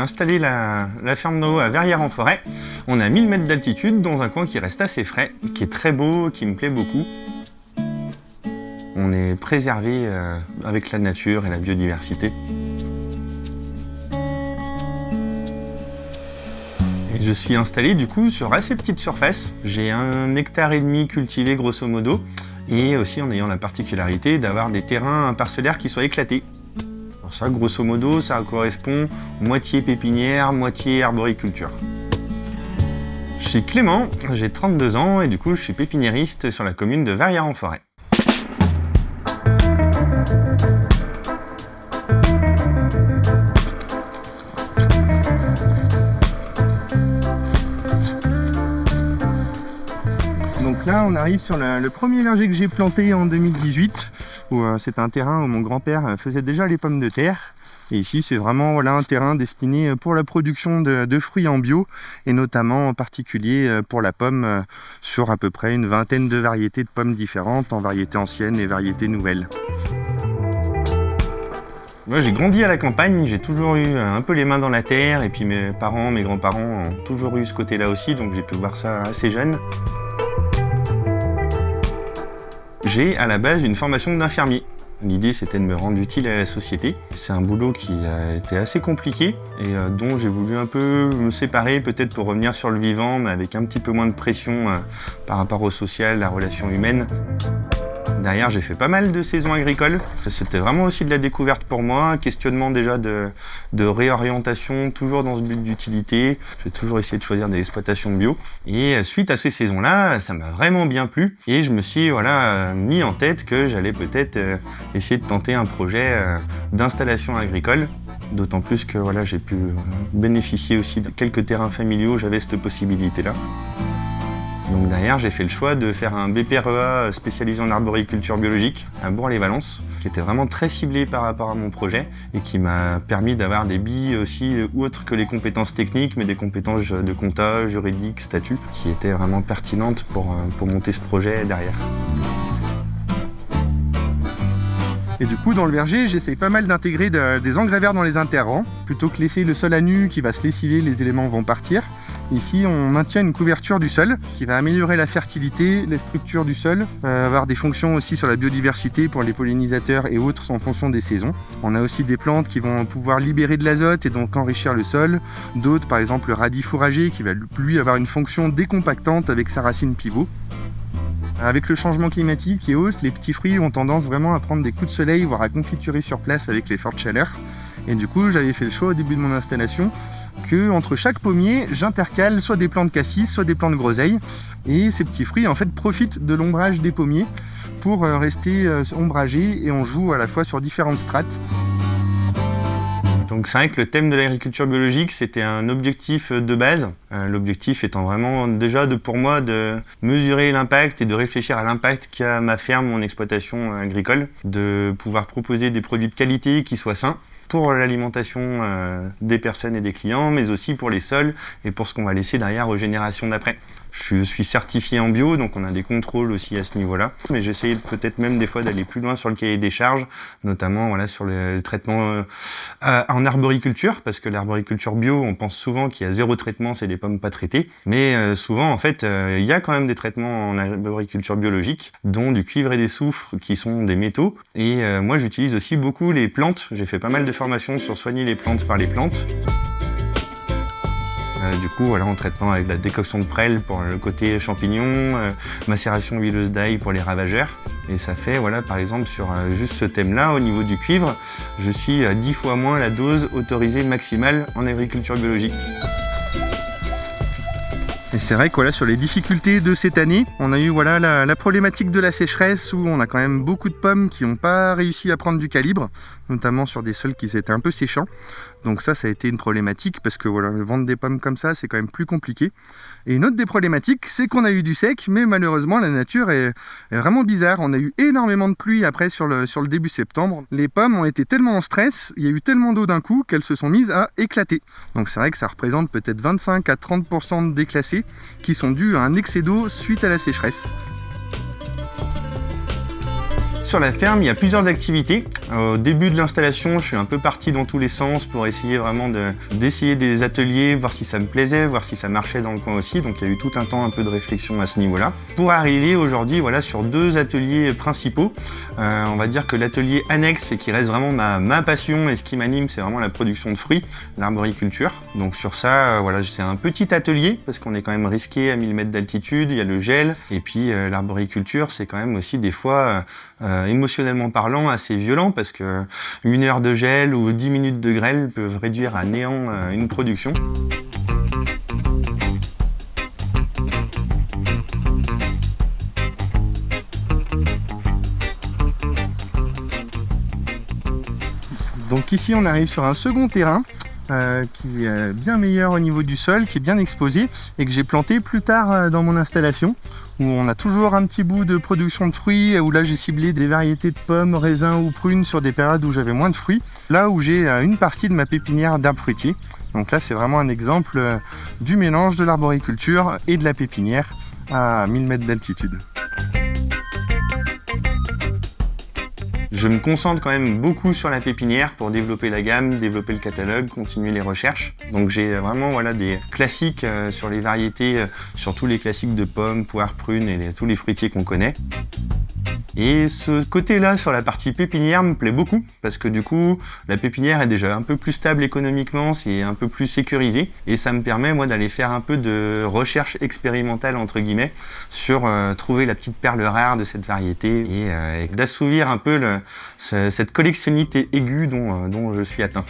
installé la ferme d'en haut à Verrières-en-Forêt. On a 1000 mètres d'altitude dans un coin qui reste assez frais, qui est très beau, qui me plaît beaucoup. On est préservé avec la nature et la biodiversité. Et je suis installé du coup sur assez petite surface. J'ai 1,5 hectare cultivé grosso modo, et aussi en ayant la particularité d'avoir des terrains parcellaires qui soient éclatés. Alors ça, grosso modo, ça correspond moitié pépinière, moitié arboriculture. Je suis Clément, j'ai 32 ans et du coup je suis pépiniériste sur la commune de Verrières-en-Forêt. Donc là, on arrive sur le premier verger que j'ai planté en 2018, où c'est un terrain où mon grand-père faisait déjà les pommes de terre. Et ici, c'est vraiment un terrain destiné pour la production de fruits en bio, et notamment en particulier pour la pomme, sur à peu près une vingtaine de variétés de pommes différentes, en variétés anciennes et variétés nouvelles. Moi, j'ai grandi à la campagne, j'ai toujours eu un peu les mains dans la terre, et puis mes parents, mes grands-parents ont toujours eu ce côté-là aussi, donc j'ai pu voir ça assez jeune. J'ai à la base une formation d'infirmier. L'idée, c'était de me rendre utile à la société. C'est un boulot qui a été assez compliqué et dont j'ai voulu un peu me séparer, peut-être pour revenir sur le vivant, mais avec un petit peu moins de pression par rapport au social, la relation humaine. Derrière, j'ai fait pas mal de saisons agricoles. C'était vraiment aussi de la découverte pour moi, un questionnement déjà de réorientation, toujours dans ce but d'utilité. J'ai toujours essayé de choisir des exploitations bio. Et suite à ces saisons-là, ça m'a vraiment bien plu. Et je me suis mis en tête que j'allais peut-être essayer de tenter un projet d'installation agricole. D'autant plus que j'ai pu bénéficier aussi de quelques terrains familiaux, j'avais cette possibilité-là. Donc derrière, j'ai fait le choix de faire un BPREA spécialisé en arboriculture biologique à Bourg-les-Valences, qui était vraiment très ciblé par rapport à mon projet et qui m'a permis d'avoir des billes aussi autres que les compétences techniques, mais des compétences de compta, juridique, statut, qui étaient vraiment pertinentes pour monter ce projet derrière. Et du coup, dans le verger, j'essaye pas mal d'intégrer des engrais verts dans les interrangs. Plutôt que laisser le sol à nu qui va se lessiver, les éléments vont partir. Ici, on maintient une couverture du sol qui va améliorer la fertilité, la structure du sol, avoir des fonctions aussi sur la biodiversité pour les pollinisateurs et autres en fonction des saisons. On a aussi des plantes qui vont pouvoir libérer de l'azote et donc enrichir le sol. D'autres, par exemple le radis fourragé, qui va lui avoir une fonction décompactante avec sa racine pivot. Avec le changement climatique et autres, les petits fruits ont tendance vraiment à prendre des coups de soleil, voire à confiturer sur place avec les fortes chaleurs. Et du coup, j'avais fait le choix au début de mon installation que entre chaque pommier, j'intercale soit des plants de cassis, soit des plants de groseille. Et ces petits fruits, en fait, profitent de l'ombrage des pommiers pour rester ombragés, et on joue à la fois sur différentes strates. Donc c'est vrai que le thème de l'agriculture biologique, c'était un objectif de base. L'objectif étant vraiment déjà pour moi de mesurer l'impact et de réfléchir à l'impact qu'a ma ferme, mon exploitation agricole, de pouvoir proposer des produits de qualité qui soient sains pour l'alimentation des personnes et des clients, mais aussi pour les sols et pour ce qu'on va laisser derrière aux générations d'après. Je suis certifié en bio, donc on a des contrôles aussi à ce niveau-là. Mais j'essaye peut-être même des fois d'aller plus loin sur le cahier des charges, notamment sur le traitement en arboriculture, parce que l'arboriculture bio, on pense souvent qu'il y a zéro traitement, c'est des pommes pas traitées. Mais souvent, en fait, il y a quand même des traitements en arboriculture biologique, dont du cuivre et des soufres, qui sont des métaux. Et moi, j'utilise aussi beaucoup les plantes. J'ai fait pas mal de formations sur soigner les plantes par les plantes. Du coup, en traitement avec la décoction de prêle pour le côté champignon, macération huileuse d'ail pour les ravageurs. Et ça fait, par exemple, sur juste ce thème-là, au niveau du cuivre, je suis à 10 fois moins la dose autorisée maximale en agriculture biologique. Et c'est vrai que sur les difficultés de cette année, on a eu la problématique de la sécheresse, où on a quand même beaucoup de pommes qui n'ont pas réussi à prendre du calibre, notamment sur des sols qui étaient un peu séchants. Donc ça a été une problématique, parce que vendre des pommes comme ça, c'est quand même plus compliqué. Et une autre des problématiques, c'est qu'on a eu du sec, mais malheureusement la nature est vraiment bizarre. On a eu énormément de pluie après sur le début septembre. Les pommes ont été tellement en stress, il y a eu tellement d'eau d'un coup qu'elles se sont mises à éclater. Donc c'est vrai que ça représente peut-être 25 à 30% de déclassés qui sont dus à un excès d'eau suite à la sécheresse. Sur la ferme, il y a plusieurs activités. Au début de l'installation, je suis un peu parti dans tous les sens pour essayer vraiment d'essayer des ateliers, voir si ça me plaisait, voir si ça marchait dans le coin aussi. Donc il y a eu tout un temps un peu de réflexion à ce niveau-là. Pour arriver aujourd'hui voilà, sur 2 ateliers principaux. On va dire que l'atelier annexe et qui reste vraiment ma passion et ce qui m'anime, c'est vraiment la production de fruits, l'arboriculture. Donc sur ça, voilà, c'est un petit atelier parce qu'on est quand même risqué à 1000 mètres d'altitude, il y a le gel et puis l'arboriculture, c'est quand même aussi des fois émotionnellement parlant assez violent parce que 1 heure de gel ou 10 minutes de grêle peuvent réduire à néant une production. Donc ici on arrive sur un second terrain qui est bien meilleur au niveau du sol, qui est bien exposé et que j'ai planté plus tard dans mon installation où on a toujours un petit bout de production de fruits, où là j'ai ciblé des variétés de pommes, raisins ou prunes sur des périodes où j'avais moins de fruits, là où j'ai une partie de ma pépinière d'arbres fruitiers. Donc là c'est vraiment un exemple du mélange de l'arboriculture et de la pépinière à 1000 mètres d'altitude. Je me concentre quand même beaucoup sur la pépinière pour développer la gamme, développer le catalogue, continuer les recherches. Donc j'ai vraiment voilà, des classiques sur les variétés, surtout les classiques de pommes, poires, prunes et tous les fruitiers qu'on connaît. Et ce côté-là sur la partie pépinière me plaît beaucoup parce que du coup la pépinière est déjà un peu plus stable économiquement, c'est un peu plus sécurisé et ça me permet moi d'aller faire un peu de recherche expérimentale entre guillemets sur trouver la petite perle rare de cette variété et d'assouvir un peu cette collectionnité aiguë dont je suis atteint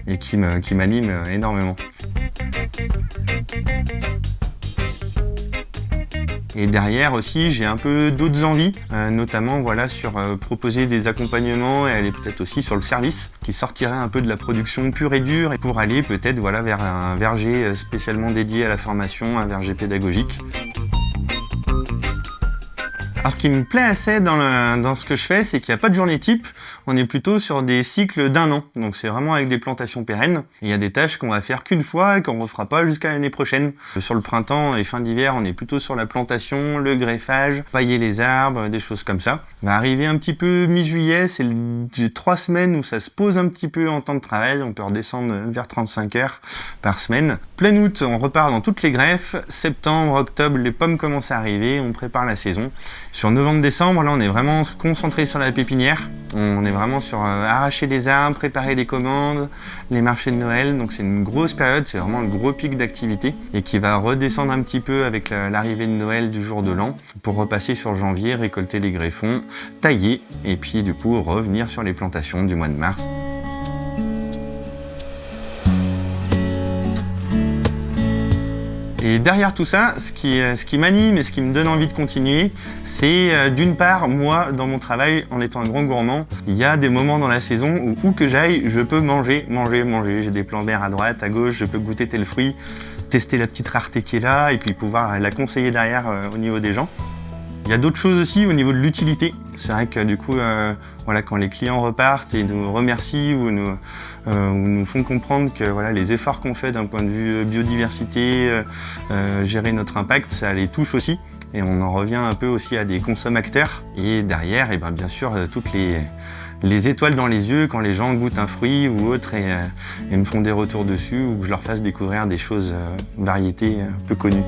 et qui m'anime énormément. Et derrière aussi, j'ai un peu d'autres envies, notamment voilà, sur proposer des accompagnements et aller peut-être aussi sur le service, qui sortirait un peu de la production pure et dure et pour aller peut-être voilà, vers un verger spécialement dédié à la formation, un verger pédagogique. Alors, ce qui me plaît assez dans ce que je fais, c'est qu'il n'y a pas de journée type. On est plutôt sur des cycles d'1 an. Donc, c'est vraiment avec des plantations pérennes. Il y a des tâches qu'on va faire qu'une fois et qu'on ne refera pas jusqu'à l'année prochaine. Sur le printemps et fin d'hiver, on est plutôt sur la plantation, le greffage, pailler les arbres, des choses comme ça. On va arriver un petit peu mi-juillet, c'est 3 semaines où ça se pose un petit peu en temps de travail. On peut redescendre vers 35 heures par semaine. Plein août, on repart dans toutes les greffes. Septembre, octobre, les pommes commencent à arriver. On prépare la saison. Sur novembre-décembre, là, on est vraiment concentré sur la pépinière. On est vraiment sur arracher les arbres, préparer les commandes, les marchés de Noël. Donc c'est une grosse période, c'est vraiment un gros pic d'activité et qui va redescendre un petit peu avec l'arrivée de Noël du jour de l'an pour repasser sur janvier, récolter les greffons, tailler et puis du coup revenir sur les plantations du mois de mars. Et derrière tout ça, ce qui m'anime et ce qui me donne envie de continuer, c'est d'une part, moi, dans mon travail, en étant un grand gourmand, il y a des moments dans la saison où que j'aille, je peux manger. J'ai des plans verts à droite, à gauche, je peux goûter tel fruit, tester la petite rareté qui est là et puis pouvoir la conseiller derrière au niveau des gens. Il y a d'autres choses aussi au niveau de l'utilité. C'est vrai que du coup, voilà, quand les clients repartent et nous remercient ou nous font comprendre que voilà, les efforts qu'on fait d'un point de vue biodiversité, gérer notre impact, ça les touche aussi. Et on en revient un peu aussi à des consommateurs. Et derrière, et ben, bien sûr, toutes les étoiles dans les yeux quand les gens goûtent un fruit ou autre et me font des retours dessus ou que je leur fasse découvrir des choses, variétés peu connues.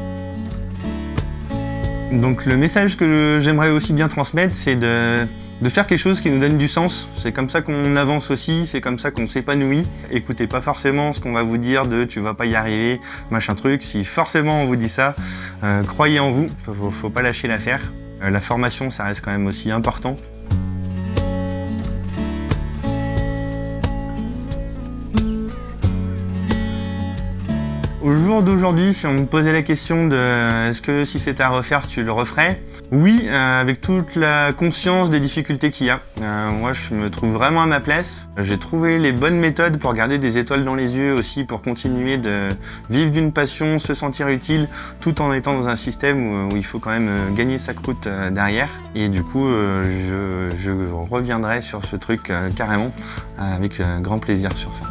Donc le message que j'aimerais aussi bien transmettre, c'est de faire quelque chose qui nous donne du sens. C'est comme ça qu'on avance aussi, c'est comme ça qu'on s'épanouit. Écoutez pas forcément ce qu'on va vous dire de « tu vas pas y arriver », machin truc. Si forcément on vous dit ça, croyez en vous, faut pas lâcher l'affaire. La formation, ça reste quand même aussi important. Au jour d'aujourd'hui, si on me posait la question de est-ce que si c'était à refaire, tu le referais? Oui, avec toute la conscience des difficultés qu'il y a. Moi, je me trouve vraiment à ma place. J'ai trouvé les bonnes méthodes pour garder des étoiles dans les yeux aussi, pour continuer de vivre d'une passion, se sentir utile, tout en étant dans un système où il faut quand même gagner sa croûte derrière. Et du coup, je reviendrai sur ce truc carrément, avec grand plaisir sur ça.